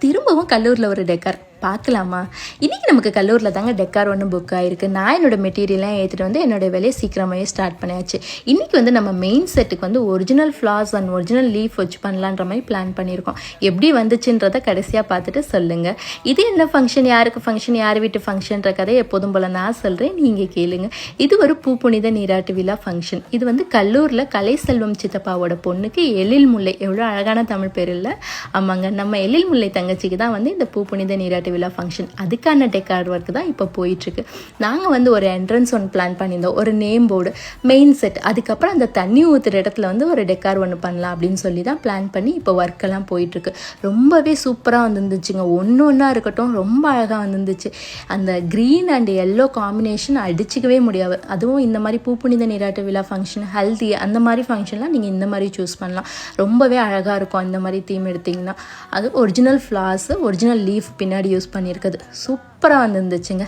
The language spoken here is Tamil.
திரும்பவும் கல்லூரியில் ஒரு டெக்கார் பார்க்கலாமா? இன்றைக்கி நமக்கு கல்லூரியில் தாங்க டெக்கார் ஒன்று புக் ஆகிருக்கு. நான் என்னோடய மெட்டீரியல்லாம் ஏற்றிட்டு வந்து என்னோடய வேலையை சீக்கிரமாகவே ஸ்டார்ட் பண்ணியாச்சு. இன்றைக்கி வந்து நம்ம மெயின் செட்டுக்கு வந்து original flowers and original leaf வச்சு பண்ணலான்ற மாதிரி பிளான் பண்ணியிருக்கோம். எப்படி வந்துச்சுன்றதை கடைசியாக பார்த்துட்டு சொல்லுங்கள். இது என்ன ஃபங்க்ஷன், யாருக்கு ஃபங்க்ஷன், யார் வீட்டு ஃபங்க்ஷன்ற கதை எப்போதும் போல் நான் சொல்கிறேன், நீங்கள் கேளுங்க. இது ஒரு பூப்புனித நீராட்டு விழா ஃபங்க்ஷன். இது வந்து கல்லூரில் கலை செல்வம் சித்தப்பாவோட பொண்ணுக்கு எழில் முல்லை, எவ்வளோ அழகான தமிழ் பேர் இல்லை? ஆமாங்க, நம்ம எழில் முல்லை தங்கச்சிக்கு தான் வந்து இந்த பூப்புனித நீராட்டு விழா ஃபங்க்ஷன். அதுக்கான டெக்கார் ஒர்க் தான் இப்போ போயிட்டுருக்கு. நாங்கள் வந்து ஒரு என்ட்ரன்ஸ் ஒன்று பிளான் பண்ணியிருந்தோம், ஒரு நேம் போர்டு, மெயின் செட், அதுக்கப்புறம் அந்த தண்ணி ஊற்றுற இடத்துல வந்து ஒரு டெக்கார் ஒன்று பண்ணலாம் அப்படின்னு சொல்லி தான் பிளான் பண்ணி இப்போ ஒர்க்கெல்லாம் போயிட்டுருக்கு. ரொம்பவே சூப்பராக வந்துருந்துச்சுங்க. ஒன்று ஒன்றா இருக்கட்டும், ரொம்ப அழகாக வந்துருந்துச்சு. அந்த க்ரீன் அண்ட் எல்லோ காம்பினேஷன் அடிச்சிக்கவே முடியாது. அதுவும் இந்த மாதிரி பூப்புனித நீராட்டு விழா ஃபங்க்ஷன், ஹல்தி அந்த மாதிரி ஃபங்க்ஷன்லாம் நீங்கள் இந்த மாதிரி சூஸ் பண்ணலாம். ரொம்பவே அழகாக இருக்கும் இந்த மாதிரி தீம் எடுத்திங்கன்னா. அது ஒரிஜினல் ஃப்ளார்ஸு, ஒரிஜினல் லீஃப் பின்னாடி யூஸ் பண்ணியிருக்குது. சூப்பராக வந்துருந்துச்சுங்க.